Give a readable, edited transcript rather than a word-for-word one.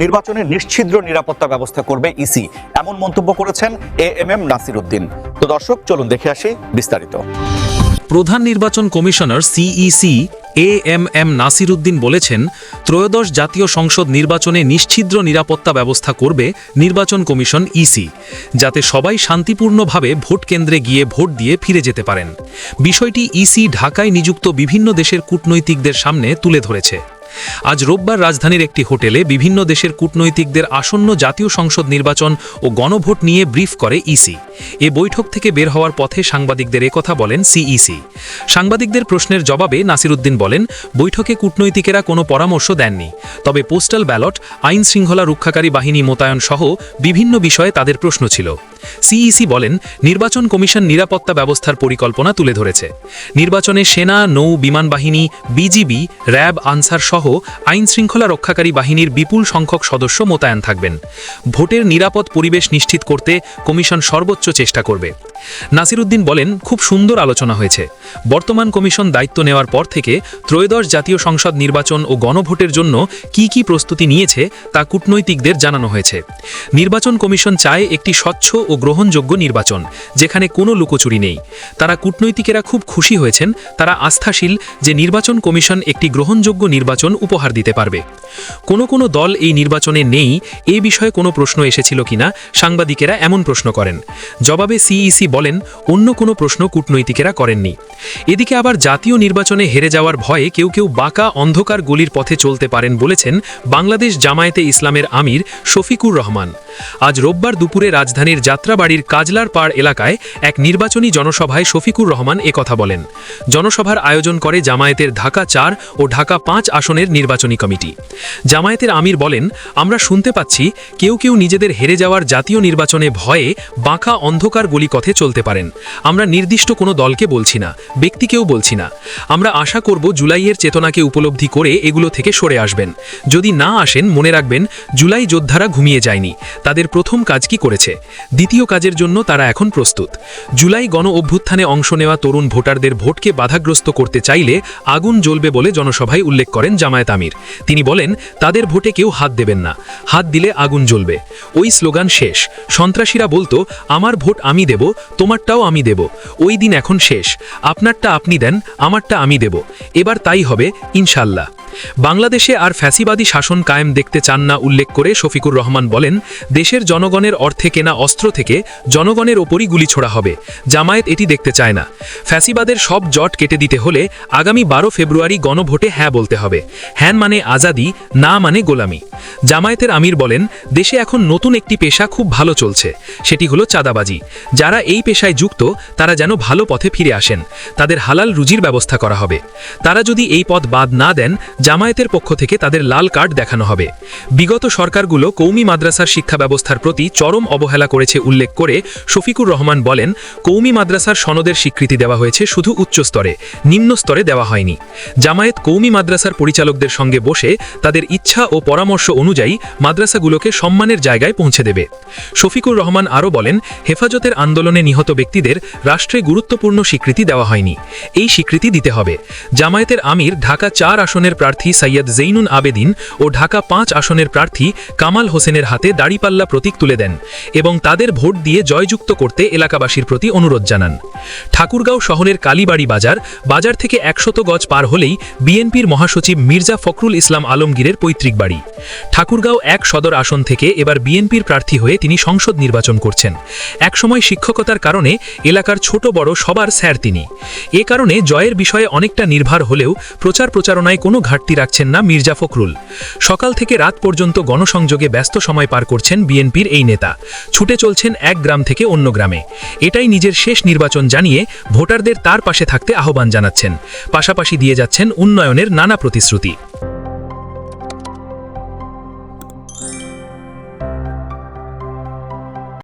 নির্বাচনে নিশ্ছিদ্র নিরাপত্তা ব্যবস্থা করবে ইসি, এমন মন্তব্য করেছেন এএমএম নাসির উদ্দিন। তো দর্শক, চলুন দেখে আসি বিস্তারিত। প্রধান নির্বাচন commissioner CEC AMM Nasir Uddin বলেছেন, ত্রয়োদশ জাতীয় সংসদ নির্বাচনে নিশ্ছিদ্র নিরাপত্তা ব্যবস্থা করবে নির্বাচন কমিশন ইসি, যাতে সবাই শান্তিপূর্ণভাবে ভোট কেন্দ্রে গিয়ে ভোট দিয়ে ফিরে যেতে পারেন। বিষয়টি ইসি ঢাকায় নিযুক্ত বিভিন্ন দেশের কূটনৈতিকদের সামনে তুলে ধরেছে। আজ রোববার রাজধানীর একটি হোটেলে বিভিন্ন দেশের কূটনৈতিকদের আসন্ন জাতীয় সংসদ নির্বাচন ও গণভোট নিয়ে ব্রিফ করে ইসি। এ বৈঠক থেকে বের হওয়ার পথে সাংবাদিকদের একথা বলেন সিইসি। সাংবাদিকদের প্রশ্নের জবাবে নাসির উদ্দিন বলেন, বৈঠকে কূটনৈতিকেরা কোনো পরামর্শ দেননি, তবে পোস্টাল ব্যালট, আইন শৃঙ্খলা রক্ষাকারী বাহিনী মোতায়েন সহ বিভিন্ন বিষয়ে তাদের প্রশ্ন ছিল। সিইসি বলেন, নির্বাচন কমিশন নিরাপত্তা ব্যবস্থার পরিকল্পনা তুলে ধরেছে। নির্বাচনে সেনা, নৌ, বিমান বাহিনী, বিজিবি, র্যাব, আনসার সহ আইন শৃঙ্খলা রক্ষাকারী বাহিনীর বিপুল সংখ্যক সদস্য মোতায়েন থাকবেন। ভোটের নিরাপদ পরিবেশ নিশ্চিত করতে কমিশন সর্বোচ্চ চেষ্টা করবে। নাসির উদ্দিন বলেন, খুব সুন্দর আলোচনা হয়েছে। বর্তমান কমিশন দায়িত্ব নেওয়ার পর থেকে ত্রয়োদশ জাতীয় সংসদ নির্বাচন ও গণভোটের জন্য কি প্রস্তুতি নিয়েছে তা কূটনৈতিকদের জানানো হয়েছে। নির্বাচন কমিশন চায় একটি স্বচ্ছ ও গ্রহণযোগ্য নির্বাচন, যেখানে কোনো লুকোচুরি নেই। তারা কূটনৈতিকেরা খুব খুশি হয়েছেন, তারা আস্থাশীল যে নির্বাচন কমিশন একটি গ্রহণযোগ্য নির্বাচন উপহার দিতে পারবে। কোনো দল এই নির্বাচনে নেই, এ বিষয়ে কোনো প্রশ্ন এসেছিল কিনা সাংবাদিকেরা এমন প্রশ্ন করেন। জবাবে সিইসি বলেন, অন্য কোনো প্রশ্ন কূটনৈতিকেরা করেননি। এদিকে আবার জাতীয় নির্বাচনে হেরে যাওয়ার ভয়ে কেউ বাঁকা অন্ধকার গলির পথে চলতে পারেন বলেছেন বাংলাদেশ জামায়াতে ইসলামের আমির শফিকুর রহমান। আজ রোববার দুপুরে রাজধানীর যাত্রাবাড়ির কাজলার পাড় এলাকায় এক নির্বাচনী জনসভায় শফিকুর রহমান একথা বলেন। জনসভার আয়োজন করে জামায়াতের ঢাকা 4 ও ঢাকা 5 আসনের নির্বাচনী কমিটি। জামায়াতের আমির বলেন, আমরা শুনতে পাচ্ছি কেউ নিজেদের হেরে যাওয়ার জাতীয় নির্বাচনে ভয়ে বাঁকা অন্ধকার গলিপথে চলতে পারেন। আমরা নির্দিষ্ট কোনো দলকে বলছি না, ব্যক্তিকেও বলছি না। আমরা আশা করব জুলাইয়ের চেতনাকে উপলব্ধি করে এগুলো থেকে সরে আসবেন। যদি না আসেন, মনে রাখবেন জুলাই যোদ্ধারা ঘুমিয়ে যায়নি। তাদের প্রথম কাজ কি করেছে, দ্বিতীয় কাজের জন্য তারা এখন প্রস্তুত। জুলাই গণ অভ্যুত্থানে অংশ নেওয়া তরুণ ভোটারদের ভোটকে বাধাগ্রস্ত করতে চাইলে আগুন জ্বলবে বলে জনসভায় উল্লেখ করেন জামায়াত আমির। তিনি বলেন, তাদের ভোটে কেউ হাত দেবেন না, হাত দিলে আগুন জ্বলবে। ওই স্লোগান শেষ। সন্ত্রাসীরা বলতো, আমার ভোট আমি দেব, তোমারটাও আমি দেব। ওই দিন এখন শেষ। আপনারটা আপনি দেন, আমারটা আমি দেব। এবার তাই হবে ইনশাল্লাহ। বাংলাদেশে আর ফ্যাসিবাদী শাসন কায়েম দেখতে চান না উল্লেখ করে শফিকুর রহমান বলেন, দেশের জনগণের অর্থে কেনা অস্ত্র থেকে জনগণের ওপরই গুলি ছোড়া হবে। জামায়াত এটি দেখতে চায় না। ফ্যাসিবাদের সব জট কেটে দিতে হলে আগামী 12 ফেব্রুয়ারি গণভোটে হ্যাঁ বলতে হবে। হ্যাঁ মানে আজাদি, না মানে গোলামি। জামায়াতের আমির বলেন, দেশে এখন নতুন একটি পেশা খুব ভালো চলছে, সেটি হলো চাঁদাবাজি। যারা এই পেশায় যুক্ত তারা যেন ভালো পথে ফিরে আসেন, তাদের হালাল রুজির ব্যবস্থা করা হবে। তারা যদি এই পথ বাদ না দেন, জামায়াতের পক্ষ থেকে তাদের লাল কার্ড দেখানো হবে। বিগত সরকারগুলো কৌমি মাদ্রাসার শিক্ষা ব্যবস্থার প্রতি চরম অবহেলা করেছে উল্লেখ করে শফিকুর রহমান বলেন, কৌমি মাদ্রাসার সনদের স্বীকৃতি দেওয়া হয়েছে শুধু উচ্চ স্তরে, নিম্ন স্তরে দেওয়া হয়নি। জামায়াত কৌমি মাদ্রাসার পরিচালকদের সঙ্গে বসে তাদের ইচ্ছা ও পরামর্শ অনুযায়ী মাদ্রাসাগুলোকে সম্মানের জায়গায় পৌঁছে দেবে। শফিকুর রহমান আরও বলেন, হেফাজতের আন্দোলনে নিহত ব্যক্তিদের রাষ্ট্রে গুরুত্বপূর্ণ স্বীকৃতি দেওয়া হয়নি, এই স্বীকৃতি দিতে হবে। জামায়াতের আমির ঢাকা 4 আসনের প্রার্থী সৈয়দ জৈনুন আবেদিন ও ঢাকা 5 আসনের প্রার্থী কামাল হোসেনের হাতে দাড়িপাল্লা প্রতীক তুলে দেন এবং তাদের ভোট দিয়ে জয়যুক্ত করতে এলাকাবাসীর প্রতি অনুরোধ জানান। ঠাকুরগাঁও শহরের কালীবাড়ি বাজার থেকে 100 গজ পার হলেই বিএনপির মহাসচিব মির্জা ফখরুল ইসলাম আলমগীরের পৈতৃক বাড়ি। ঠাকুরগাঁও 1 সদর আসন থেকে এবার বিএনপির প্রার্থী হয়ে তিনি সংসদ নির্বাচন করছেন। একসময় শিক্ষকতার কারণে এলাকার ছোট বড় সবার স্যার তিনি। এ কারণে জয়ের বিষয়ে অনেকটা নির্ভর হলেও প্রচারণায় কোনো ঘাটতি রাখছেন না মির্জা ফখরুল। সকাল থেকে রাত পর্যন্ত গণসংযোগে ব্যস্ত সময় পার করছেন বিএনপির এই নেতা। ছুটে চলছেন এক গ্রাম থেকে অন্য গ্রামে। এটাই নিজের শেষ নির্বাচন জানিয়ে ভোটারদের তার পাশে থাকতে আহ্বান জানাচ্ছেন। পাশাপাশি দিয়ে যাচ্ছেন উন্নয়নের নানা প্রতিশ্রুতি।